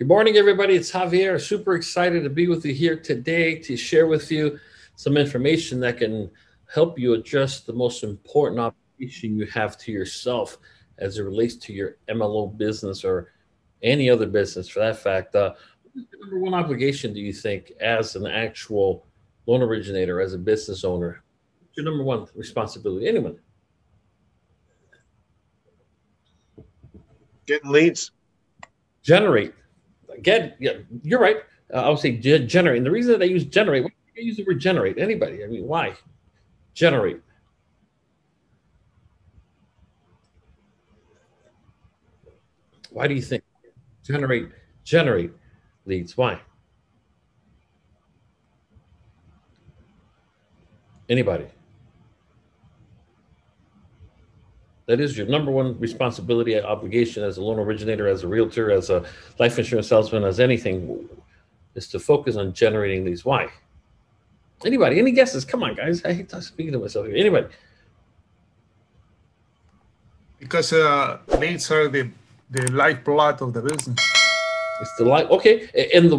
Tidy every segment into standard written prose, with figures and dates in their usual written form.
Good morning, everybody. It's Javier. Super excited to be with you here today to share with you some information that can help you address the most important obligation you have to yourself as it relates to your MLO business or any other business for that fact. What's the number one obligation do you think as an actual loan originator, as a business owner? What's your number one responsibility? Anyone? Getting leads. Generate. Get, yeah, you're right. I would say generate. And the reason that I use generate, why do I use the word generate? Anybody? I mean, why? Generate. Why do you think generate leads? Why? Anybody? That is your number one responsibility, obligation as a loan originator, as a realtor, as a life insurance salesman, as anything, is to focus on generating leads. Why? Anybody? Any guesses? Come on, guys. I hate speaking to myself here. Anybody? Because leads are the lifeblood of the business. It's the life. Okay, and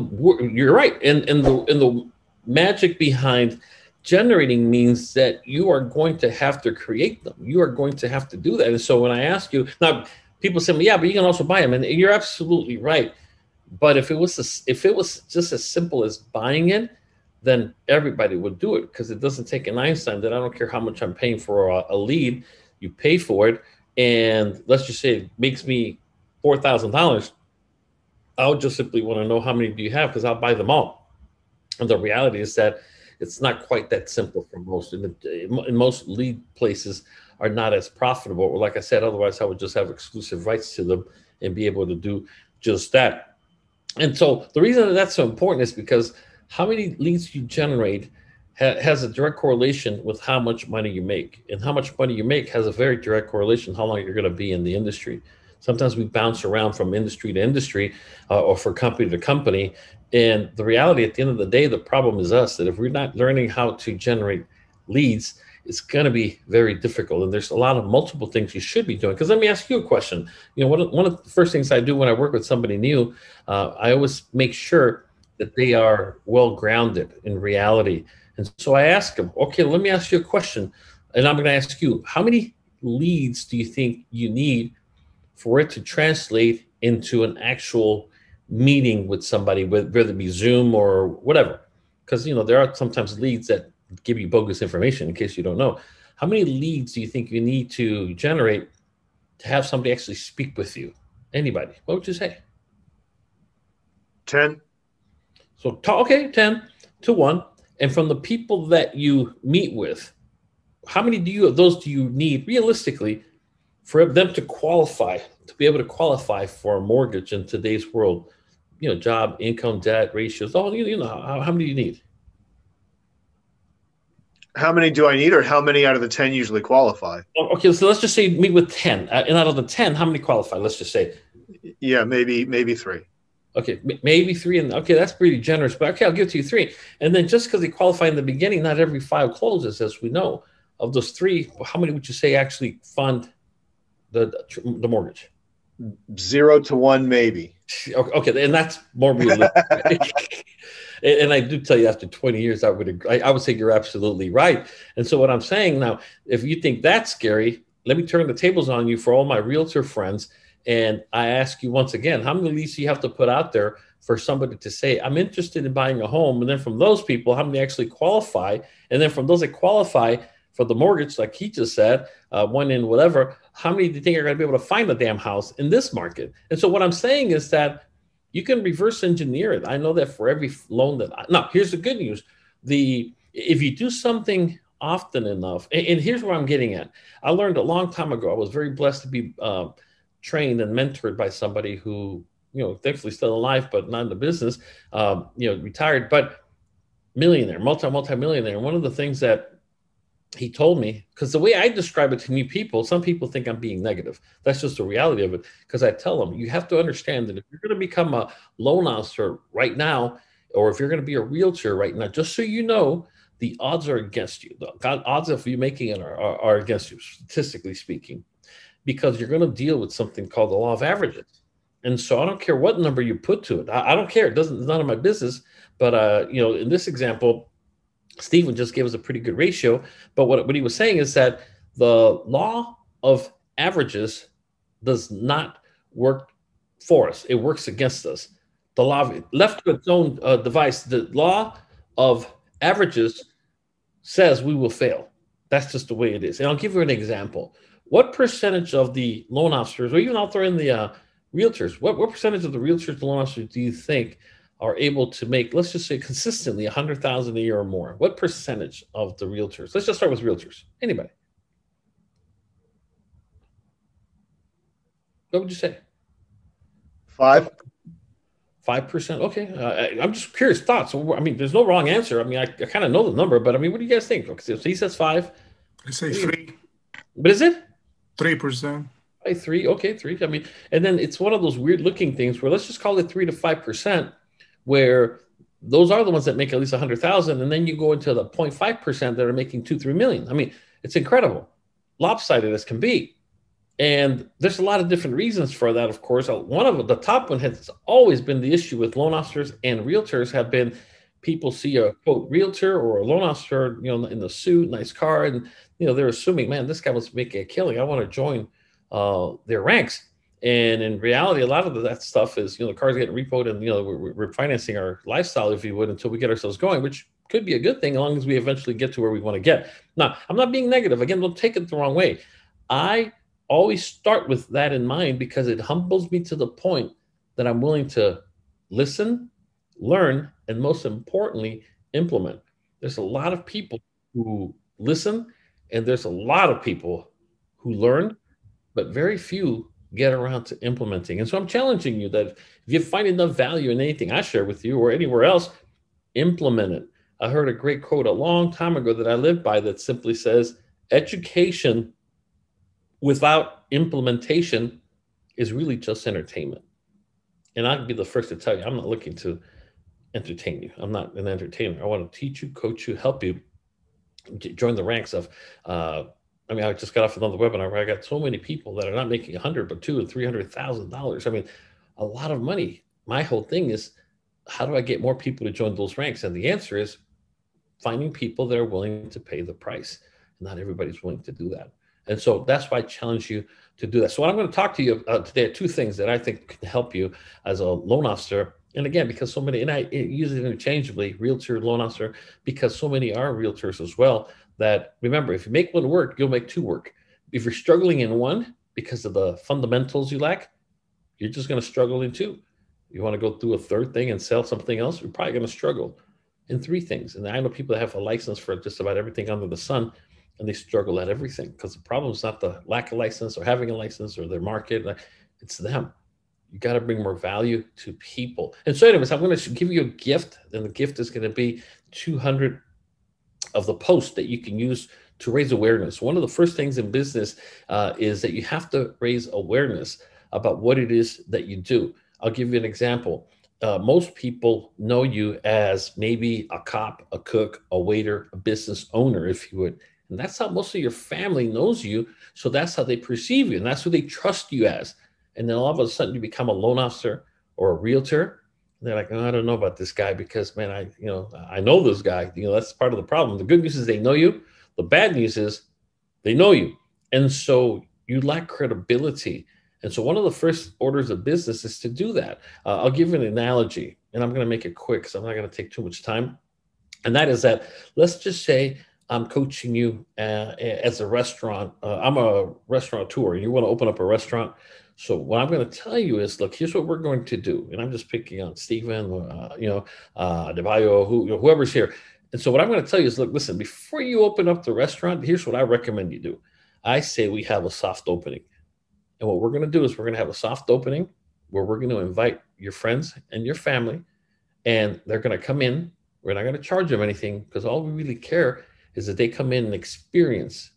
you're right. And the magic behind generating means that you are going to have to create them. You are going to have to do that. And so when I ask you now, people say, "Yeah, but you can also buy them," and you're absolutely right. But if it was just as simple as buying it, then everybody would do it because it doesn't take an Einstein that I don't care how much I'm paying for a lead. You pay for it, and let's just say it makes me $4,000. I would just simply want to know how many do you have because I'll buy them all. And the reality is that it's not quite that simple for most. In most lead places are not as profitable. Or like I said, otherwise I would just have exclusive rights to them and be able to do just that. And so the reason that that's so important is because how many leads you generate has a direct correlation with how much money you make. And how much money you make has a very direct correlation how long you're going to be in the industry. Sometimes we bounce around from industry to industry or from company to company. And the reality at the end of the day, the problem is us, that if we're not learning how to generate leads, it's going to be very difficult. And there's a lot of multiple things you should be doing. Because let me ask you a question. You know, one of the first things I do when I work with somebody new, I always make sure that they are well grounded in reality. And so I ask them, okay, let me ask you a question. And I'm going to ask you, how many leads do you think you need for it to translate into an actual meeting with somebody, whether it be Zoom or whatever? Because, you know, there are sometimes leads that give you bogus information in case you don't know. How many leads do you think you need to generate to have somebody actually speak with you? Anybody? What would you say? 10. So, okay, 10 to 1. And from the people that you meet with, how many of those do you need realistically for them to qualify, to be able to qualify for a mortgage in today's world? You know, job, income, debt, ratios, all, you know, how many do you need? How many do I need, or how many out of the 10 usually qualify? Okay, so let's just say meet with 10. And out of the 10, how many qualify? Let's just say. Yeah, maybe 3. Okay, maybe 3. And okay, that's pretty generous. But okay, I'll give it to you 3. And then just because they qualify in the beginning, not every file closes, as we know. Of those 3, how many would you say actually fund the mortgage? 0 to 1, maybe. Okay, and that's more realistic. And I do tell you, after 20 years, I would say you're absolutely right. And so what I'm saying now, if you think that's scary, let me turn the tables on you for all my realtor friends. And I ask you once again, how many leads do you have to put out there for somebody to say, I'm interested in buying a home? And then from those people, how many actually qualify? And then from those that qualify for the mortgage, like he just said, one in whatever, how many do you think are going to be able to find a damn house in this market? And so what I'm saying is that you can reverse engineer it. I know that for every loan now, here's the good news. If you do something often enough, and here's where I'm getting at. I learned a long time ago, I was very blessed to be trained and mentored by somebody who, you know, thankfully still alive, but not in the business, you know, retired, but millionaire, multi-millionaire. And one of the things that he told me, because the way I describe it to new people, some people think I'm being negative. That's just the reality of it. Because I tell them, you have to understand that if you're going to become a loan officer right now, or if you're going to be a realtor right now, just so you know, the odds are against you. The odds of you making it are against you, statistically speaking, because you're going to deal with something called the law of averages. And so I don't care what number you put to it. I don't care. It's none of my business. But you know, in this example, Stephen just gave us a pretty good ratio. But what he was saying is that the law of averages does not work for us. It works against us. The law of, left to its own device, the law of averages says we will fail. That's just the way it is. And I'll give you an example. What percentage of the loan officers, or even out there in the realtors, what percentage of the realtors, the loan officers do you think are able to make, let's just say consistently 100,000 a year or more? What percentage of the realtors? Let's just start with realtors. Anybody? What would you say? 5. 5%. Okay. I'm just curious thoughts. I mean, there's no wrong answer. I mean, I kind of know the number, but I mean, what do you guys think? So he says 5. I say 3. What is it? 3%. 3. Okay, 3. I mean, and then it's one of those weird looking things where let's just call it 3 to 5%, where those are the ones that make at least 100,000. And then you go into the 0.5% that are making 2-3 million. I mean, it's incredible. Lopsided as can be. And there's a lot of different reasons for that, of course. One of the top one has always been the issue with loan officers and realtors have been people see a quote realtor or a loan officer, you know, in the suit, nice car, and you know they're assuming, man, this guy must make a killing. I want to join their ranks. And in reality, a lot of that stuff is, you know, the car's getting repoed, and you know we're financing our lifestyle, if you would, until we get ourselves going, which could be a good thing as long as we eventually get to where we want to get. Now, I'm not being negative. Again, don't take it the wrong way. I always start with that in mind because it humbles me to the point that I'm willing to listen, learn, and most importantly, implement. There's a lot of people who listen, and there's a lot of people who learn, but very few get around to implementing. And so I'm challenging you that if you find enough value in anything I share with you or anywhere else, implement it. I heard a great quote a long time ago that I live by that simply says, education without implementation is really just entertainment. And I'd be the first to tell you, I'm not looking to entertain you. I'm not an entertainer. I want to teach you, coach you, help you join the ranks of, I mean, I just got off another webinar where I got so many people that are not making 100, but $200,000 and $300,000. I mean, a lot of money. My whole thing is, how do I get more people to join those ranks? And the answer is finding people that are willing to pay the price. Not everybody's willing to do that. And so that's why I challenge you to do that. So what I'm going to talk to you today are 2 things that I think can help you as a loan officer. And again, because so many, and I use it interchangeably, realtor, loan officer, because so many are realtors as well, that remember, if you make one work, you'll make 2 work. If you're struggling in one because of the fundamentals you lack, you're just going to struggle in 2. You want to go through a 3rd thing and sell something else, you're probably going to struggle in 3 things. And I know people that have a license for just about everything under the sun, and they struggle at everything because the problem is not the lack of license or having a license or their market. It's them. You got to bring more value to people. And so anyways, I'm going to give you a gift, and the gift is going to be 200 of the posts that you can use to raise awareness. One of the first things in business is that you have to raise awareness about what it is that you do. I'll give you an example. Most people know you as maybe a cop, a cook, a waiter, a business owner, if you would. And that's how most of your family knows you. So that's how they perceive you. And that's who they trust you as. And then all of a sudden you become a loan officer or a realtor. And they're like, oh, I don't know about this guy because, man, I know this guy. You know, that's part of the problem. The good news is they know you. The bad news is they know you. And so you lack credibility. And so one of the first orders of business is to do that. I'll give you an analogy, and I'm going to make it quick because I'm not going to take too much time. And that is that, let's just say, I'm coaching you as a restaurant. I'm a restaurateur, and you want to open up a restaurant. So what I'm going to tell you is, look, here's what we're going to do. And I'm just picking on Stephen, DeVayo, whoever's here. And so what I'm going to tell you is, look, listen, before you open up the restaurant, here's what I recommend you do. I say we have a soft opening. And what we're going to do is we're going to have a soft opening where we're going to invite your friends and your family, and they're going to come in. We're not going to charge them anything because all we really care is that they come in and experience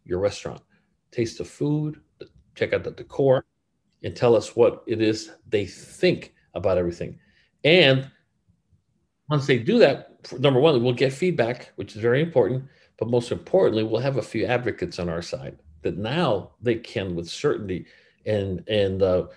your restaurant, taste the food, check out the decor, and tell us what it is they think about everything. And once they do that, number one, we'll get feedback, which is very important. But most importantly, we'll have a few advocates on our side that now they can with certainty and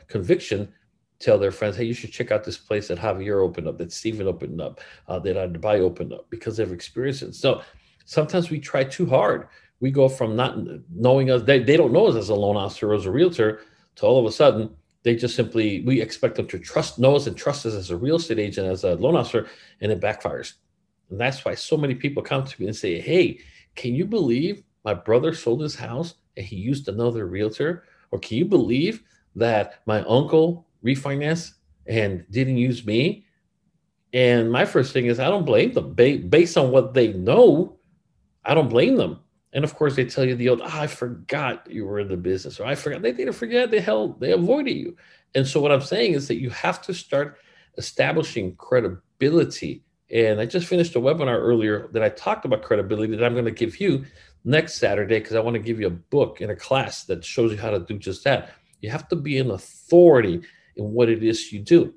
conviction, tell their friends, hey, you should check out this place that Javier opened up, that Steven opened up, that Adebayo opened up, because they've experienced it. So sometimes we try too hard. We go from not knowing us, they don't know us as a loan officer or as a realtor, to all of a sudden, they just simply, we expect them to know us and trust us as a real estate agent, as a loan officer, and it backfires. And that's why so many people come to me and say, hey, can you believe my brother sold his house and he used another realtor? Or can you believe that my uncle refinanced and didn't use me? And my first thing is, I don't blame them. Based on what they know, I don't blame them. And of course, they tell you the old, I forgot you were in the business, or I forgot. They didn't forget, they avoided you. And so what I'm saying is that you have to start establishing credibility. And I just finished a webinar earlier that I talked about credibility that I'm going to give you next Saturday, because I want to give you a book and a class that shows you how to do just that. You have to be an authority in what it is you do.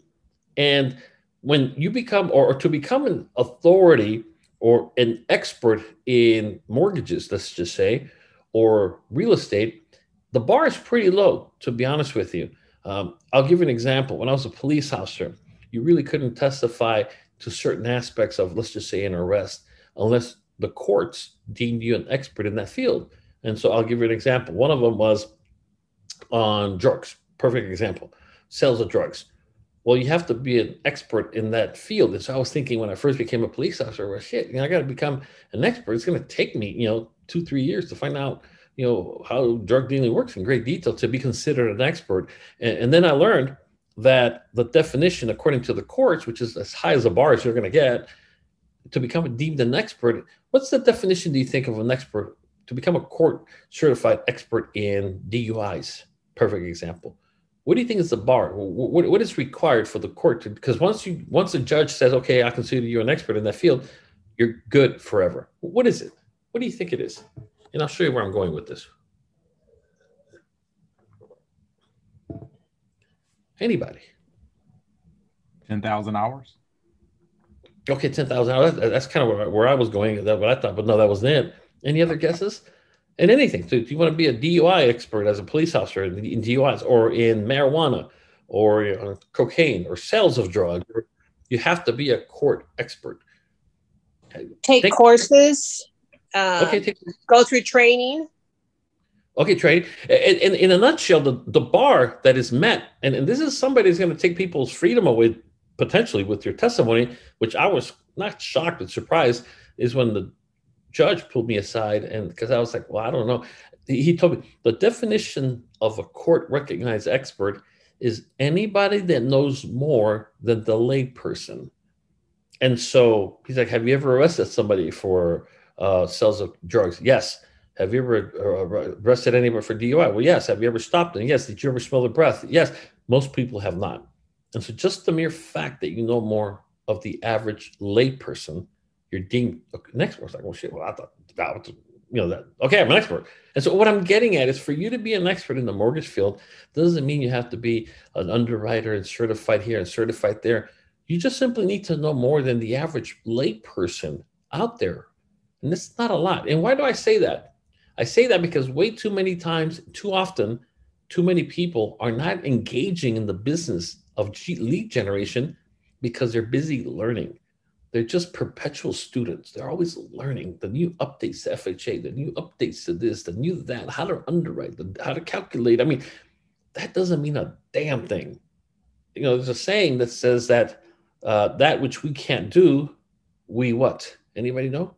And when you become, or to become an authority or an expert in mortgages, let's just say, or real estate, the bar is pretty low, to be honest with you. I'll give you an example. When I was a police officer, you really couldn't testify to certain aspects of, let's just say, an arrest, unless the courts deemed you an expert in that field. And so I'll give you an example. One of them was on drugs. Perfect example. Sales of drugs. Well, you have to be an expert in that field. And so I was thinking, when I first became a police officer, well, shit, I got to become an expert. It's going to take me, 2-3 years to find out, how drug dealing works in great detail to be considered an expert. And then I learned that the definition, according to the courts, which is as high as a bar as you're going to get, to become deemed an expert, what's the definition, do you think, of an expert to become a court certified expert in DUIs? Perfect example. What do you think is the bar? What is required for the court to, because once a judge says, okay, I consider you an expert in that field, you're good forever. What is it? What do you think it is? And I'll show you where I'm going with this. Anybody? 10,000 hours. Okay, 10,000 hours. That's kind of where I was going. That's what I thought, but no, that wasn't it. Any other guesses? And anything. So if you want to be a DUI expert as a police officer in DUIs, or in marijuana, or cocaine, or sales of drugs, you have to be a court expert. Take courses. Okay. Go through training. Okay, training. In a nutshell, the bar that is met, and this is somebody who's going to take people's freedom away, potentially, with your testimony, which I was not shocked but surprised, is when the judge pulled me aside, and because I was like, well, I don't know. He told me the definition of a court recognized expert is anybody that knows more than the lay person. And so he's like, have you ever arrested somebody for sales of drugs? Yes. Have you ever arrested anybody for DUI? Well, yes. Have you ever stopped them? Yes. Did you ever smell their breath? Yes. Most people have not. And so just the mere fact that you know more of the average lay person, you're deemed an expert. It's like, well, shit, well, I thought that, okay, I'm an expert. And so what I'm getting at is, for you to be an expert in the mortgage field doesn't mean you have to be an underwriter and certified here and certified there. You just simply need to know more than the average lay person out there. And it's not a lot. And why do I say that? I say that because way too many times, too often, too many people are not engaging in the business of lead generation because they're busy learning. They're just perpetual students. They're always learning the new updates to FHA, the new updates to this, the new that, how to underwrite, how to calculate. I mean, that doesn't mean a damn thing. There's a saying that says that that which we can't do, we what? Anybody know?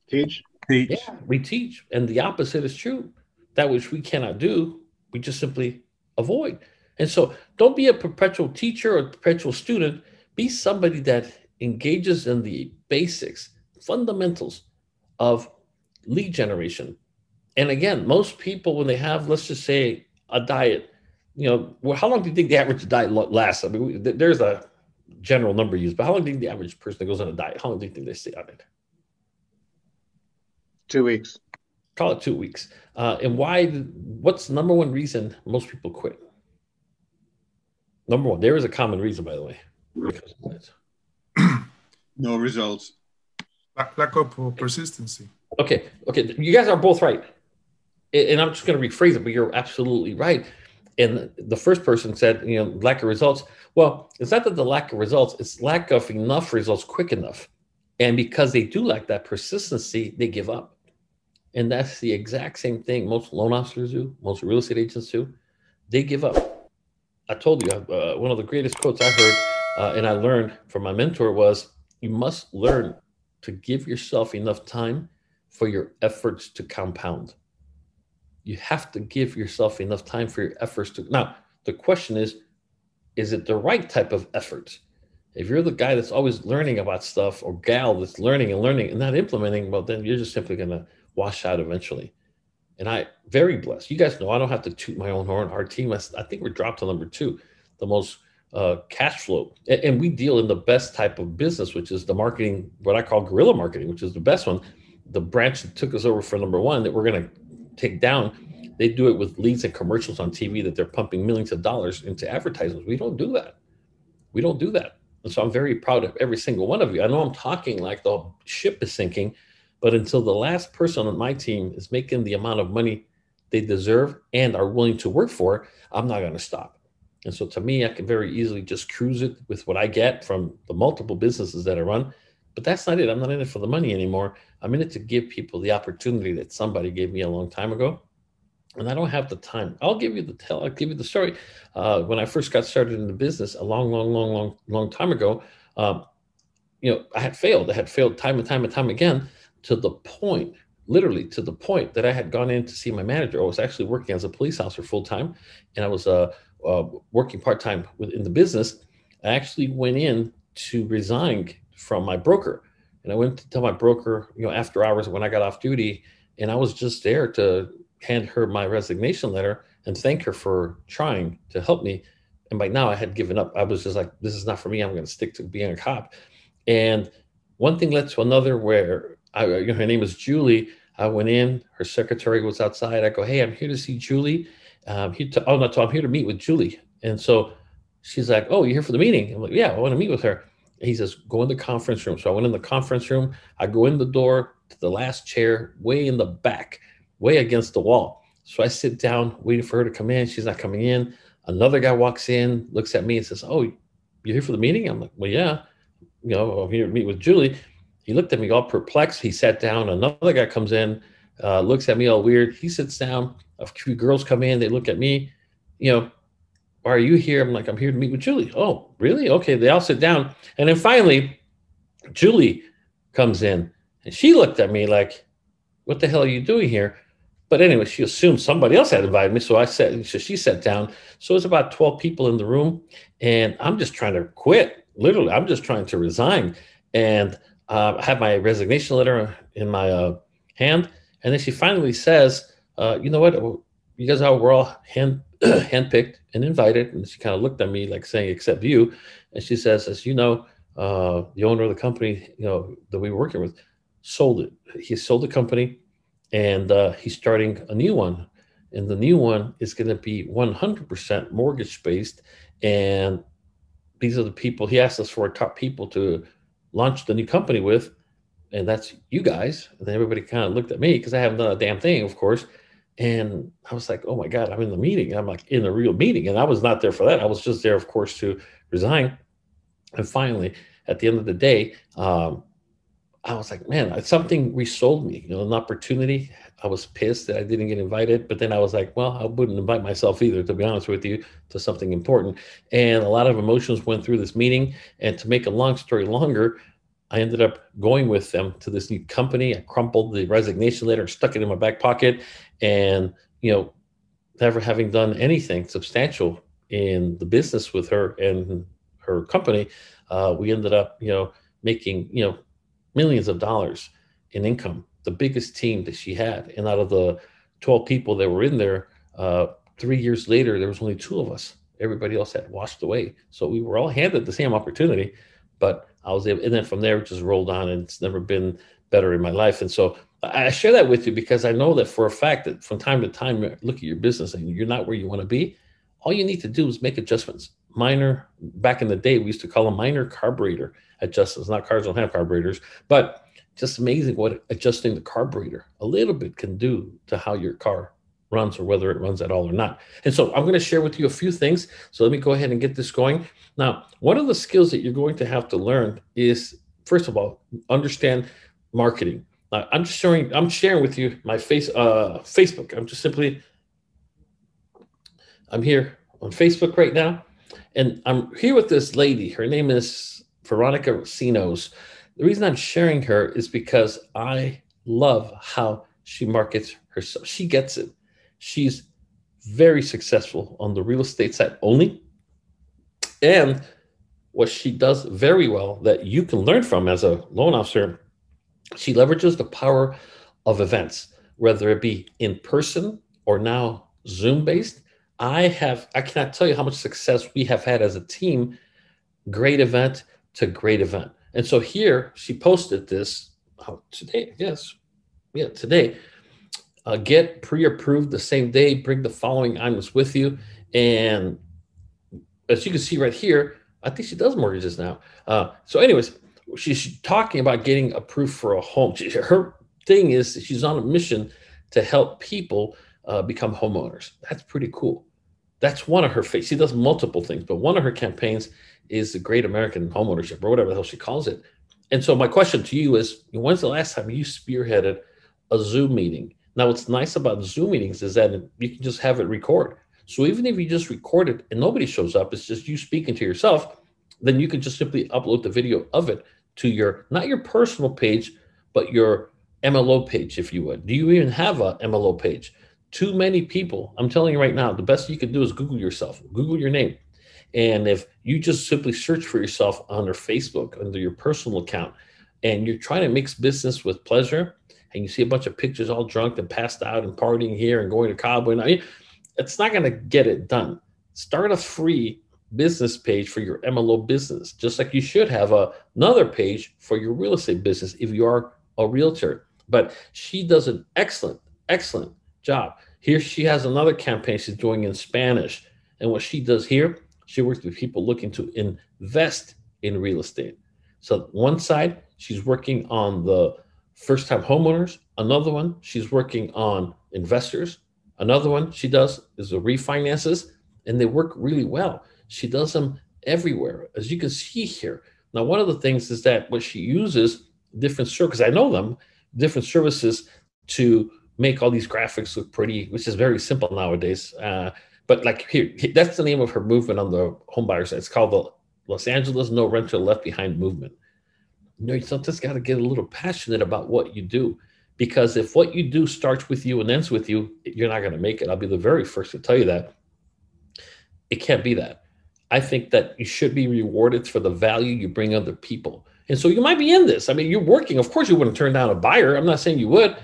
Teach. Yeah, we teach. And the opposite is true. That which we cannot do, we just simply avoid. And so don't be a perpetual teacher or perpetual student. Be somebody that engages in the basics, fundamentals of lead generation. And again, most people, when they have, let's just say, a diet, how long do you think the average diet lasts? I mean, there's a general number used, but how long do you think the average person that goes on a diet, how long do you think they stay on it? 2 weeks. Call it 2 weeks. And what's the number one reason most people quit? Number one, there is a common reason, by the way. Because of that. No results. Lack of persistency. Okay. You guys are both right. and I'm just going to rephrase it, but you're absolutely right. And the first person said, lack of results. Well, it's not that the lack of results, it's lack of enough results quick enough. And because they do lack that persistency, they give up. And that's the exact same thing most loan officers do, most real estate agents do. They give up. I told you, one of the greatest quotes I heard and I learned from my mentor was, you must learn to give yourself enough time for your efforts to compound. You have to give yourself enough time for your efforts to. Now, the question is it the right type of effort? If you're the guy that's always learning about stuff, or gal that's learning and not implementing, well, then you're just simply going to wash out eventually. And I very blessed. You guys know I don't have to toot my own horn. Our team, I think we're dropped to number 2, the most cash flow. And we deal in the best type of business, which is the marketing, what I call guerrilla marketing, which is the best one. The branch that took us over for number 1 that we're going to take down, they do it with leads and commercials on TV that they're pumping millions of dollars into advertisements. We don't do that. We don't do that. And so I'm very proud of every single one of you. I know I'm talking like the ship is sinking, but until the last person on my team is making the amount of money they deserve and are willing to work for, I'm not going to stop. And so to me, I can very easily just cruise it with what I get from the multiple businesses that I run. But that's not it. I'm not in it for the money anymore. I'm in it to give people the opportunity that somebody gave me a long time ago. And I don't have the time. I'll give you the story. When I first got started in the business a long time ago, I had failed. I had failed time and time again, to the point, literally to the point that I had gone in to see my manager. I was actually working as a police officer full time, and I was working part time in the business. I actually went in to resign from my broker, and I went to tell my broker, after hours when I got off duty, and I was just there to hand her my resignation letter and thank her for trying to help me. And by now I had given up. I was just like, this is not for me. I'm going to stick to being a cop. And one thing led to another, where her name is Julie. I went in, her secretary was outside. I go, hey, I'm here to see Julie. I'm here to meet with Julie. And so she's like, oh, you're here for the meeting? I'm like, yeah, I want to meet with her. And he says, go in the conference room. So I went in the conference room. I go in the door to the last chair, way in the back, way against the wall. So I sit down, waiting for her to come in. She's not coming in. Another guy walks in, looks at me and says, oh, you're here for the meeting? I'm like, well, yeah, I'm here to meet with Julie. He looked at me all perplexed. He sat down. Another guy comes in, looks at me all weird. He sits down. A few girls come in. They look at me, why are you here? I'm like, I'm here to meet with Julie. Oh, really? Okay. They all sit down. And then finally, Julie comes in, and she looked at me like, what the hell are you doing here? But anyway, she assumed somebody else had invited me. So she sat down. So it's about 12 people in the room, and I'm just trying to quit. Literally, I'm just trying to resign. And I have my resignation letter in my hand. And then she finally says, you know what? You guys we're all handpicked and invited. And she kind of looked at me like saying, except you. And she says, as you know, the owner of the company, that we were working with, sold it. He sold the company, and he's starting a new one. And the new one is going to be 100% mortgage based. And these are the people he asked us for, top people to launch the new company with. And that's you guys. And then everybody kind of looked at me because I haven't done a damn thing, of course. And I was like, oh my God, I'm in the meeting. I'm like in a real meeting. And I was not there for that. I was just there, of course, to resign. And finally, at the end of the day, I was like, man, something resold me, an opportunity. I was pissed that I didn't get invited, but then I was like, well, I wouldn't invite myself either, to be honest with you, to something important. And a lot of emotions went through this meeting. And to make a long story longer, I ended up going with them to this new company. I crumpled the resignation letter, stuck it in my back pocket, and, never having done anything substantial in the business with her and her company, we ended up, making, millions of dollars in income, the biggest team that she had. And out of the 12 people that were in there, 3 years later, there was only 2 of us. Everybody else had washed away. So we were all handed the same opportunity, but I was able, and then from there, it just rolled on, and it's never been better in my life. And so I share that with you because I know that for a fact that from time to time, look at your business and you're not where you want to be. All you need to do is make adjustments. Minor, back in the day, we used to call them minor carburetor adjustments. Not cars don't have carburetors, but just amazing what adjusting the carburetor a little bit can do to how your car runs or whether it runs at all or not. And so I'm going to share with you a few things. So let me go ahead and get this going. Now, one of the skills that you're going to have to learn is, first of all, understand marketing. Now, I'm sharing with you my Facebook. I'm here on Facebook right now, and I'm here with this lady. Her name is Veronica Rosinos. The reason I'm sharing her is because I love how she markets herself. She gets it. She's very successful on the real estate side only. And what she does very well that you can learn from as a loan officer, she leverages the power of events, whether it be in person or now Zoom based. I cannot tell you how much success we have had as a team, great event to great event. And so here she posted this today, yes. Yeah, today. Get pre-approved the same day, bring the following items with you. And as you can see right here, I think she does mortgages now. So anyways, she's talking about getting approved for a home. Her thing is she's on a mission to help people become homeowners. That's pretty cool. That's one of her face. She does multiple things, but one of her campaigns is the Great American Homeownership or whatever the hell she calls it. And so my question to you is, when's the last time you spearheaded a Zoom meeting? Now, what's nice about Zoom meetings is that you can just have it record. So even if you just record it and nobody shows up, it's just you speaking to yourself, then you can just simply upload the video of it to not your personal page, but your MLO page, if you would. Do you even have a MLO page? Too many people, I'm telling you right now, the best you can do is Google yourself, Google your name. And if you just simply search for yourself under Facebook, under your personal account, and you're trying to mix business with pleasure, and you see a bunch of pictures all drunk and passed out and partying here and going to Cabo, it's not going to get it done. Start a free business page for your MLO business, just like you should have another page for your real estate business if you are a realtor. But she does an excellent job. Here she has another campaign she's doing in Spanish. And what she does here, she works with people looking to invest in real estate. So one side, she's working on the first-time homeowners. Another one, she's working on investors. Another one she does is the refinances, and they work really well. She does them everywhere, as you can see here. Now, one of the things is that what she uses different services, I know them, different services to make all these graphics look pretty, which is very simple nowadays. But like here, that's the name of her movement on the home buyer side. It's called the Los Angeles No Renter Left Behind movement. You sometimes got to get a little passionate about what you do, because if what you do starts with you and ends with you, you're not going to make it. I'll be the very first to tell you that. It can't be that. I think that you should be rewarded for the value you bring other people. And so you might be in this. I mean, you're working. Of course, you wouldn't turn down a buyer. I'm not saying you would,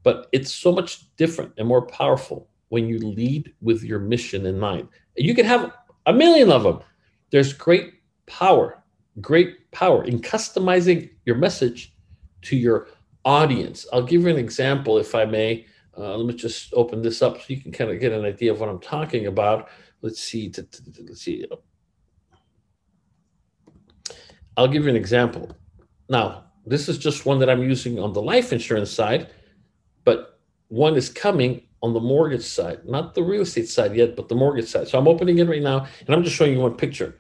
but it's so much different and more powerful when you lead with your mission in mind. You can have a million of them. There's great power in customizing your message to your audience. I'll give you an example, if I may. Let me just open this up so you can kind of get an idea of what I'm talking about. Let's see. I'll give you an example. Now, this is just one that I'm using on the life insurance side, but one is coming on the mortgage side, not the real estate side yet, but the mortgage side. So I'm opening it right now, and I'm just showing you one picture.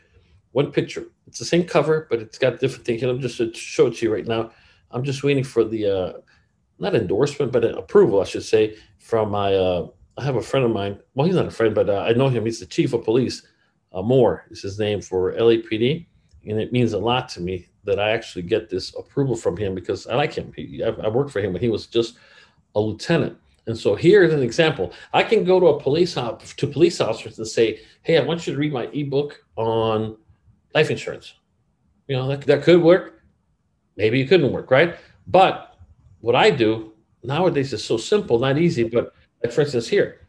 It's the same cover, but it's got different things. And I'm just to show it to you right now. I'm just waiting for the, not endorsement, but an approval, I should say, from my, I have a friend of mine. Well, he's not a friend, but I know him. He's the chief of police. Moore is his name for LAPD. And it means a lot to me that I actually get this approval from him because I like him. I worked for him when he was just a lieutenant. And so here's an example. I can go to police officers and say, hey, I want you to read my ebook on life insurance. That could work. Maybe it couldn't work, right? But what I do nowadays is so simple, not easy, but like for instance here,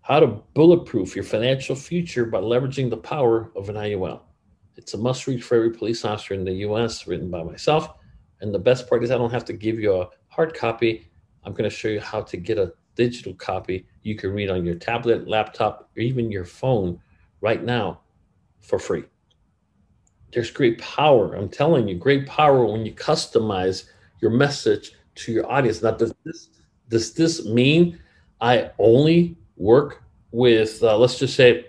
how to bulletproof your financial future by leveraging the power of an IUL. It's a must read for every police officer in the US, written by myself. And the best part is I don't have to give you a hard copy. I'm going to show you how to get a digital copy you can read on your tablet, laptop, or even your phone right now for free. There's great power. I'm telling you, great power when you customize your message to your audience. Now, does this mean I only work with, let's just say,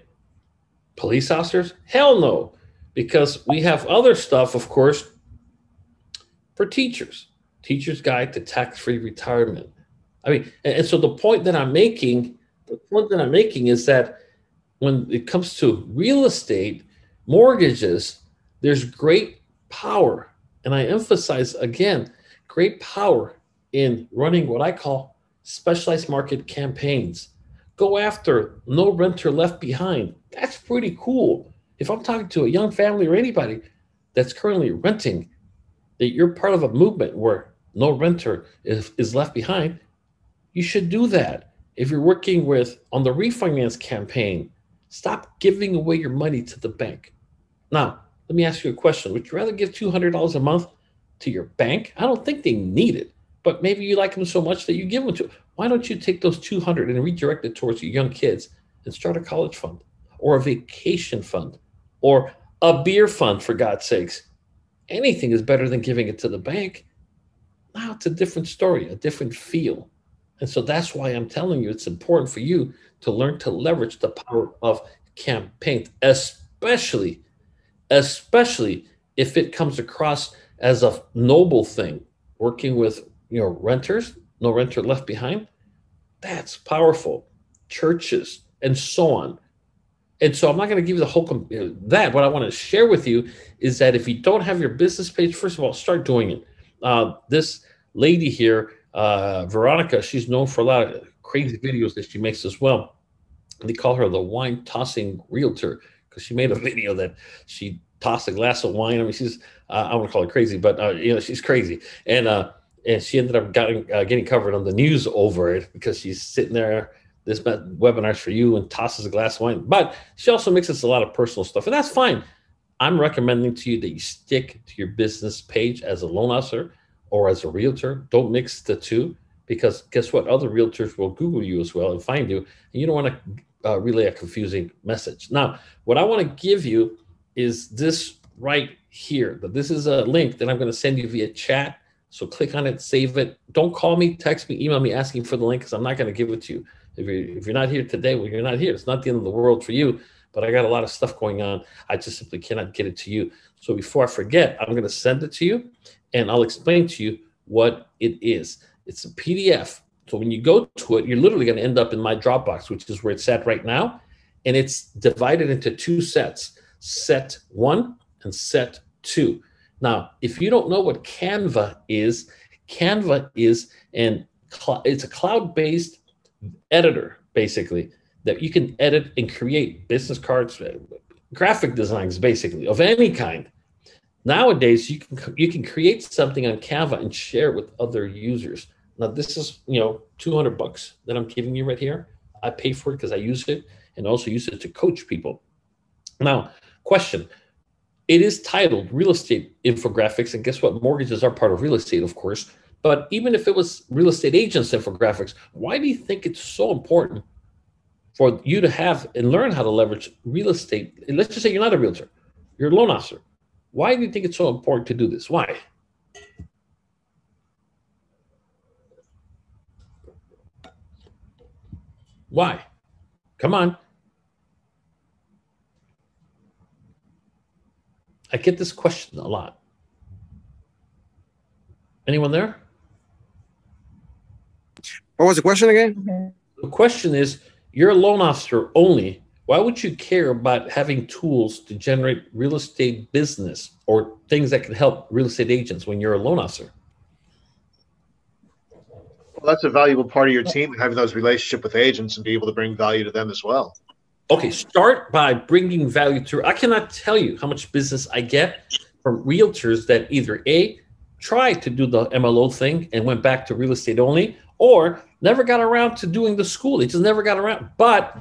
police officers? Hell no, because we have other stuff, of course, for teachers. Teacher's Guide to Tax-Free Retirement. I mean, and so the point that I'm making is that when it comes to real estate, mortgages, there's great power. And I emphasize again, great power in running what I call specialized market campaigns. Go after no renter left behind. That's pretty cool. If I'm talking to a young family or anybody that's currently renting, that you're part of a movement where no renter is left behind, you should do that. If you're working with on the refinance campaign, stop giving away your money to the bank. Now, let me ask you a question. Would you rather give $200 a month to your bank? I don't think they need it, but maybe you like them so much that you give them to. Why don't you take those $200 and redirect it towards your young kids and start a college fund or a vacation fund or a beer fund, for God's sakes? Anything is better than giving it to the bank. Now it's a different story, a different feel. And so that's why I'm telling you it's important for you to learn to leverage the power of campaigns, especially if it comes across as a noble thing, working with renters, no renter left behind. That's powerful. Churches and so on. And so I'm not going to give you the whole that. What I want to share with you is that if you don't have your business page, first of all, start doing it. This lady here, Veronica, she's known for a lot of crazy videos that she makes as well. They call her the wine tossing realtor because she made a video that she tossed a glass of wine. I mean, she's I wouldn't call her crazy, but she's crazy. And she ended up getting covered on the news over it because she's sitting there. This webinar's for you, and tosses a glass of wine. But she also mixes a lot of personal stuff, and that's fine. I'm recommending to you that you stick to your business page as a loan officer or as a realtor. Don't mix the two, because guess what? Other realtors will Google you as well and find you, and you don't want to relay a confusing message. Now, what I want to give you is this right here. But this is a link that I'm going to send you via chat. So click on it, save it. Don't call me, text me, email me asking for the link, because I'm not going to give it to you. If you're not here today, well, you're not here. It's not the end of the world for you, but I got a lot of stuff going on. I just simply cannot get it to you. So before I forget, I'm going to send it to you, and I'll explain to you what it is. It's a PDF. So when you go to it, you're literally going to end up in my Dropbox, which is where it's at right now. And it's divided into two sets, set 1 and set 2. Now, if you don't know what Canva is it's a cloud-based editor, basically, that you can edit and create business cards, graphic designs, basically, of any kind. Nowadays, you can create something on Canva and share it with other users. Now, this is $200 that I'm giving you right here. I pay for it because I use it and also use it to coach people. Now, question. It is titled Real Estate Infographics, and guess what? Mortgages are part of real estate, of course. But even if it was real estate agents infographics, why do you think it's so important for you to have and learn how to leverage real estate? Let's just say you're not a realtor, you're a loan officer. Why do you think it's so important to do this? Why? Why? Come on. I get this question a lot. Anyone there? What was the question again? The question is, you're a loan officer only. Why would you care about having tools to generate real estate business or things that can help real estate agents when you're a loan officer? Well, that's a valuable part of your team, having those relationships with agents and be able to bring value to them as well. Okay, start by bringing value to. I cannot tell you how much business I get from realtors that either A, tried to do the MLO thing and went back to real estate only, or never got around to doing the school. They just never got around. But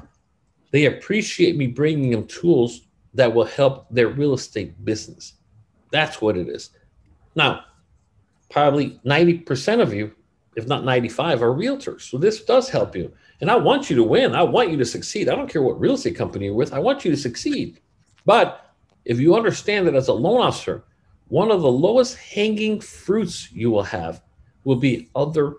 they appreciate me bringing them tools that will help their real estate business. That's what it is. Now, probably 90% of you, if not 95, are realtors. So this does help you. And I want you to win. I want you to succeed. I don't care what real estate company you're with. I want you to succeed. But if you understand that as a loan officer, one of the lowest hanging fruits you will have will be other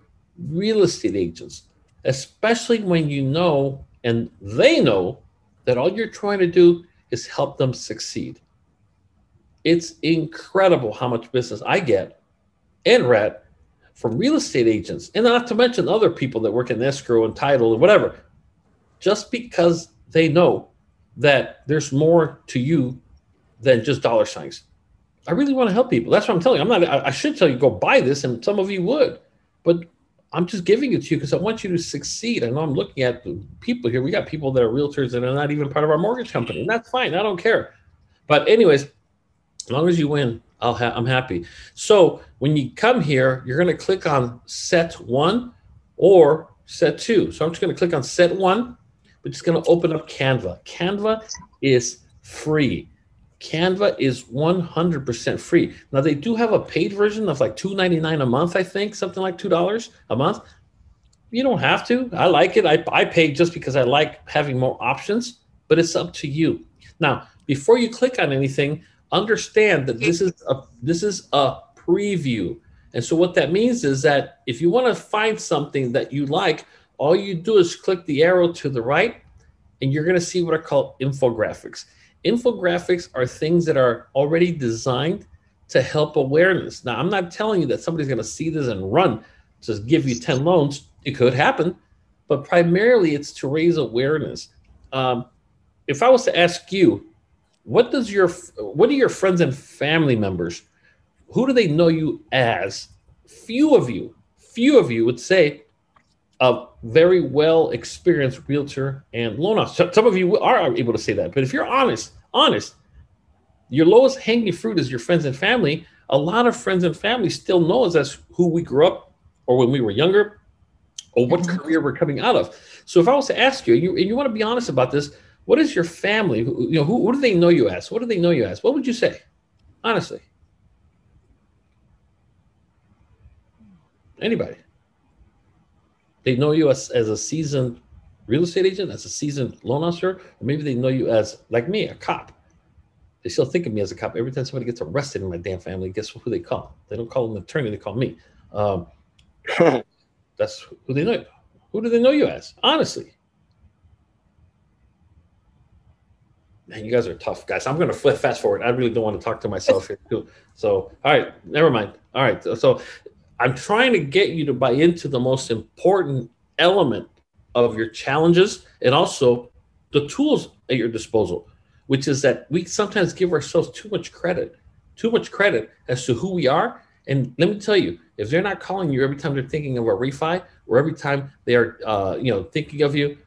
real estate agents, especially when you know and they know that all you're trying to do is help them succeed. It's incredible how much business I get and read from real estate agents, and not to mention other people that work in escrow and title and whatever, just because they know that there's more to you than just dollar signs. I really want to help people. That's what I'm telling you. I should tell you, go buy this, and some of you would, but I'm just giving it to you because I want you to succeed. I know I'm looking at the people here. We got people that are realtors that are not even part of our mortgage company, and that's fine. I don't care. But anyways, as long as you win, I'm happy. So when you come here, you're going to click on set 1 or set 2. So I'm just going to click on set 1. We're just going to open up Canva. Canva is free. Canva is 100% free. Now, they do have a paid version of like $2.99 a month, I think, something like $2 a month. You don't have to. I like it. I pay just because I like having more options, but it's up to you. Now, before you click on anything, understand that this is a preview. And so what that means is that if you want to find something that you like, all you do is click the arrow to the right, and you're going to see what are called infographics. Infographics are things that are already designed to help awareness. Now, I'm not telling you that somebody's going to see this and run to give you 10 loans. It could happen, but primarily it's to raise awareness. If I was to ask you, what do your friends and family members, who do they know you as? Few of you would say a very well experienced realtor and loan officer. Some of you are able to say that, but if you're honest, your lowest hanging fruit is your friends and family. A lot of friends and family still know us as who we grew up or when we were younger or what career we're coming out of. So if I was to ask you, and you want to be honest about this, what is your family? Who do they know you as? What do they know you as? What would you say? Honestly. Anybody? They know you as a seasoned real estate agent, as a seasoned loan officer, or maybe they know you as, like me, a cop. They still think of me as a cop. Every time somebody gets arrested in my damn family, guess who they call? They don't call an attorney, they call me. That's who they know. Who do they know you as? Honestly. Man, you guys are tough, guys. I'm going to fast forward. I really don't want to talk to myself here, too. So, all right, never mind. All right, so I'm trying to get you to buy into the most important element of your challenges and also the tools at your disposal, which is that we sometimes give ourselves too much credit as to who we are. And let me tell you, if they're not calling you every time they're thinking of a refi or every time they are, thinking of you,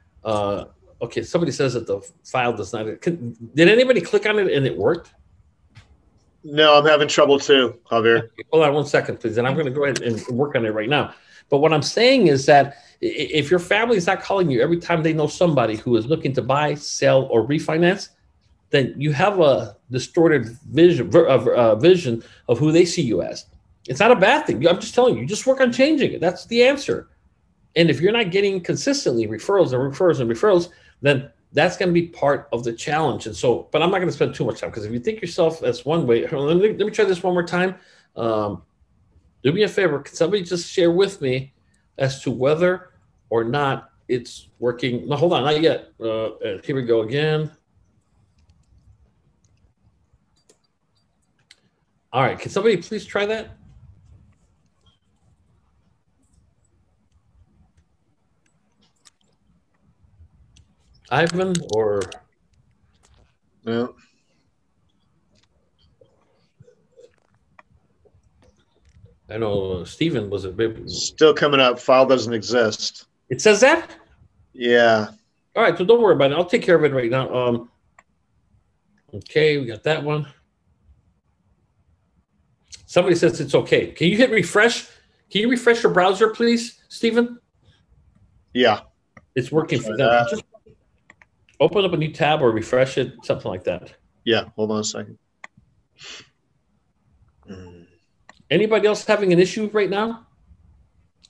okay, somebody says that the file does not. Did anybody click on it and it worked? No, I'm having trouble too, Javier. Okay, hold on 1 second, please. And I'm going to go ahead and work on it right now. But what I'm saying is that if your family is not calling you every time they know somebody who is looking to buy, sell, or refinance, then you have a distorted vision of who they see you as. It's not a bad thing. I'm just telling you, just work on changing it. That's the answer. And if you're not getting consistently referrals, then that's going to be part of the challenge. And so, but I'm not going to spend too much time because if you think yourself as one way, let me try this one more time. Do me a favor. Can somebody just share with me as to whether or not it's working? No, hold on, not yet. Here we go again. All right, can somebody please try that? Ivan or No. I know Stephen was a bit. Still coming up. File doesn't exist. It says that? Yeah. All right, so don't worry about it. I'll take care of it right now. Okay, we got that one. Somebody says it's okay. Can you hit refresh? Can you refresh your browser, please, Stephen? Yeah. It's working for them. Just open up a new tab or refresh it, something like that. Yeah. Hold on a second. Anybody else having an issue right now?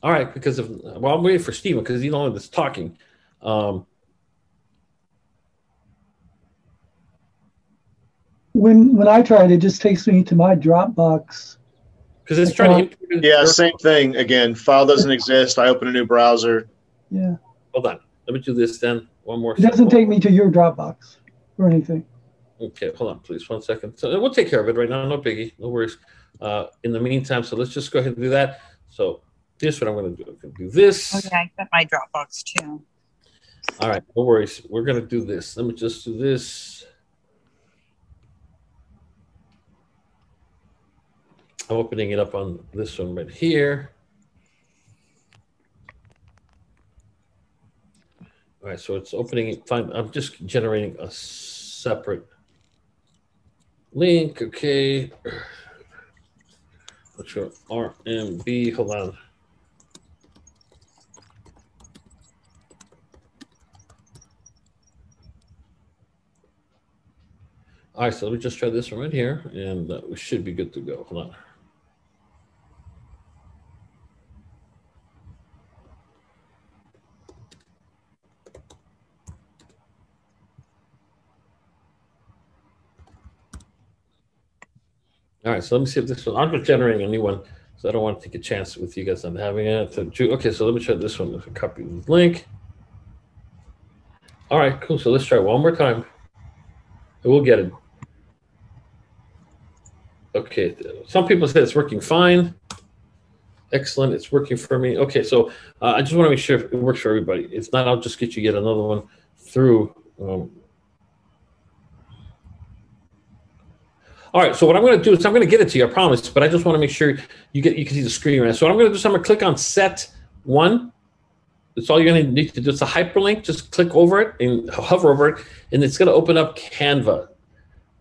All right, because I'm waiting for Stephen because he's the only one that's talking. When I try it, it just takes me to my Dropbox. Because it's trying to. Yeah, same thing. Again, file doesn't exist. I open a new browser. Yeah. Hold on. Let me do this then. One more. It doesn't take me to your Dropbox or anything. Okay, hold on, please. 1 second. So we'll take care of it right now. No biggie. No worries. In the meantime, so let's just go ahead and do that. So this is what I'm going to do. I'm going to do this. Okay, I got my Dropbox too. All right, no worries. We're going to do this. Let me just do this. I'm opening it up on this one right here. All right, so it's opening. Fine. I'm just generating a separate link. Okay. What's your RMB? Hold on. All right, so let me just try this one right here, and we should be good to go. Hold on. All right, so let me see if this one, I'm just generating a new one, so I don't want to take a chance with you guys on having it. Okay, so let me try this one. Let's copy the link. All right, cool. So let's try one more time. And we'll get it. Okay, some people say it's working fine. Excellent, it's working for me. Okay, so I just want to make sure it works for everybody. If not, I'll just get you yet another one through. All right, so what I'm going to do is I'm going to get it to you, I promise, but I just want to make sure you can see the screen right. So what I'm going to do is I'm going to click on set 1. That's all you're going to need to do. It's a hyperlink. Just click over it and hover over it, and it's going to open up Canva.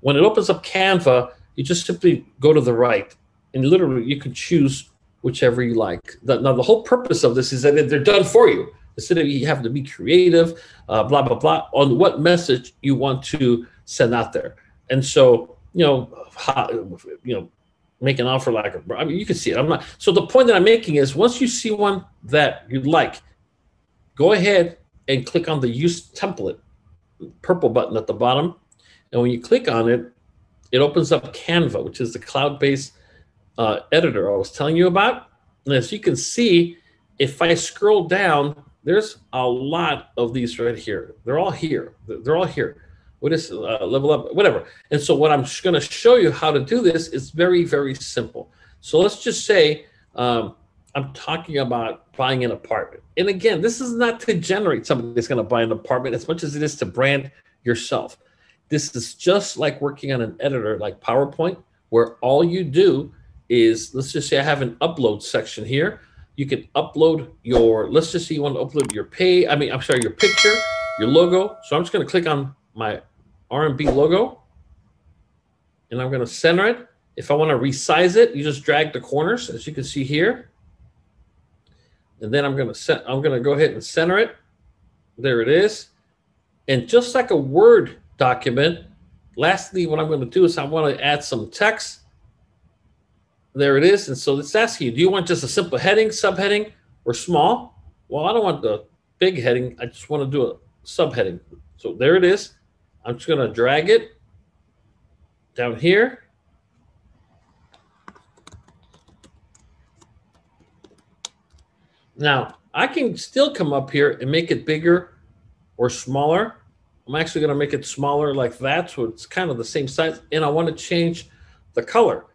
When it opens up Canva, you just simply go to the right, and literally you can choose whichever you like. Now, the whole purpose of this is that they're done for you. Instead of you having to be creative, blah, blah, blah, on what message you want to send out there. And so, make an offer like I mean, you can see it. I'm not. So the point that I'm making is once you see one that you like, go ahead and click on the Use Template, purple button at the bottom. And when you click on it, it opens up Canva, which is the cloud-based editor I was telling you about. And as you can see, if I scroll down, there's a lot of these right here. They're all here. They're all here. What is level up, whatever. And so what I'm going to show you how to do this is very, very simple. So let's just say I'm talking about buying an apartment. And again, this is not to generate somebody that's going to buy an apartment as much as it is to brand yourself. This is just like working on an editor like PowerPoint, where all you do is, let's just say I have an upload section here. You can upload your, let's just say you want to upload your your picture, your logo. So I'm just going to click on my RMB logo, and I'm going to center it. If I want to resize it, you just drag the corners, as you can see here. And then I'm going to go ahead and center it. There it is. And just like a Word document, lastly, what I'm going to do is I want to add some text. There it is. And so it's asking you, do you want just a simple heading, subheading, or small? Well, I don't want the big heading. I just want to do a subheading. So there it is. I'm just going to drag it down here. Now, I can still come up here and make it bigger or smaller. I'm actually going to make it smaller like that, so it's kind of the same size. And I want to change the color,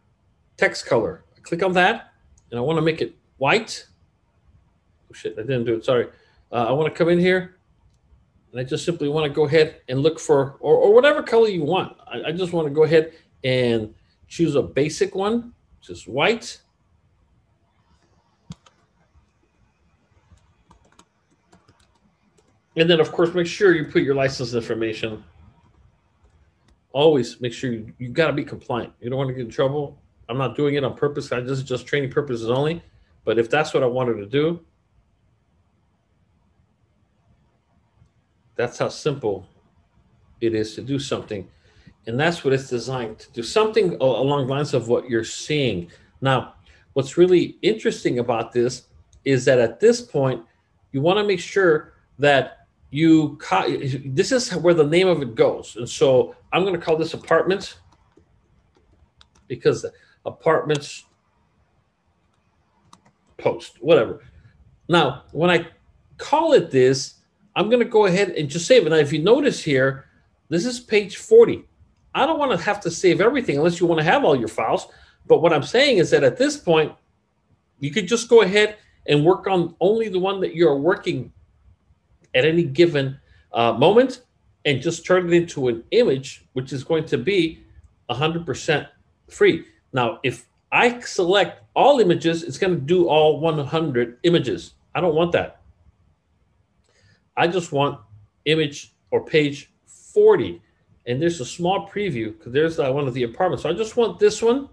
text color. I click on that, and I want to make it white. Oh, shit, I didn't do it. Sorry. I want to come in here, and I just simply want to go ahead and look for, or whatever color you want. I just want to go ahead and choose a basic one, which is white. And then, of course, make sure you put your license information. Always make sure you got to be compliant. You don't want to get in trouble. I'm not doing it on purpose. This is just training purposes only. But if that's what I wanted to do, that's how simple it is to do something. And that's what it's designed to do, something along the lines of what you're seeing. Now, what's really interesting about this is that at this point, you want to make sure that this is where the name of it goes. And so I'm going to call this apartments, because apartments post, whatever. Now, when I call it this, I'm going to go ahead and just save it. Now, if you notice here, this is page 40. I don't want to have to save everything unless you want to have all your files. But what I'm saying is that at this point, you could just go ahead and work on only the one that you're working at any given moment and just turn it into an image, which is going to be 100% free. Now, if I select all images, it's going to do all 100 images. I don't want that. I just want image or page 40. And there's a small preview because there's one of the apartments. So I just want this one.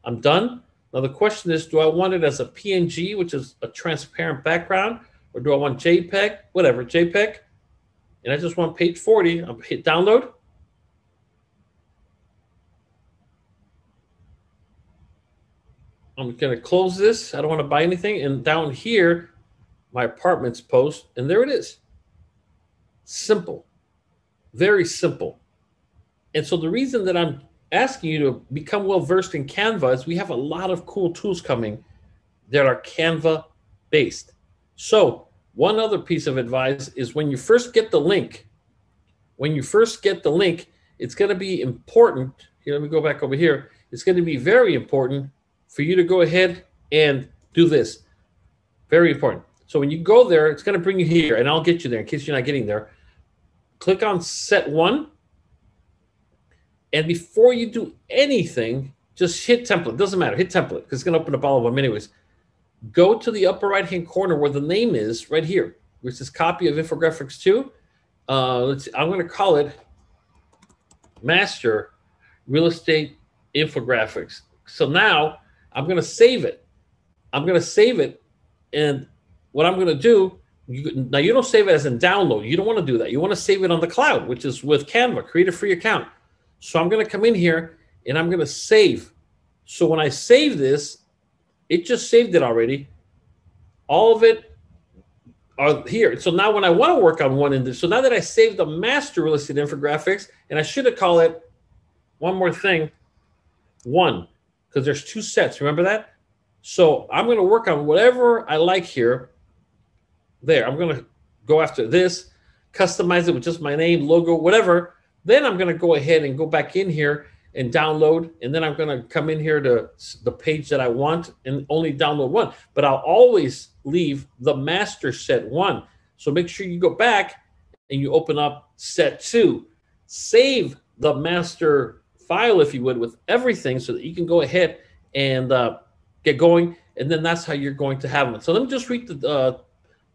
I'm done. Now the question is, do I want it as a PNG, which is a transparent background, or do I want JPEG? Whatever, JPEG. And I just want page 40. I'll hit download. I'm going to close this. I don't want to buy anything. And down here, my apartments post, and there it is. Simple. Very simple. And so the reason that I'm asking you to become well-versed in Canva is we have a lot of cool tools coming that are Canva based. So one other piece of advice is when you first get the link, it's going to be important. Here, let me go back over here. It's going to be very important for you to go ahead and do this. Very important. So when you go there, it's going to bring you here, and I'll get you there in case you're not getting there. Click on set one. And before you do anything, just hit template. Doesn't matter. Hit template because it's going to open up all of them anyways. Go to the upper right-hand corner where the name is right here, which is copy of Infographics 2. I'm going to call it Master Real Estate Infographics. So now I'm going to save it. And what I'm going to do, now you don't save it as in download. You don't want to do that. You want to save it on the cloud, which is with Canva. Create a free account. So I'm going to come in here and I'm going to save. So when I save this, it just saved it already. All of it are here. So now when I want to work on one in this, so now that I saved the master real estate infographics, and I should have called it one more thing, one, because there's two sets. Remember that? So I'm going to work on whatever I like here. There, I'm going to go after this, customize it with just my name, logo, whatever. Then I'm going to go ahead and go back in here and download. And then I'm going to come in here to the page that I want and only download one. But I'll always leave the master set one. So make sure you go back and you open up set two. Save the master file, if you would, with everything so that you can go ahead and get going. And then that's how you're going to have them. So let me just read the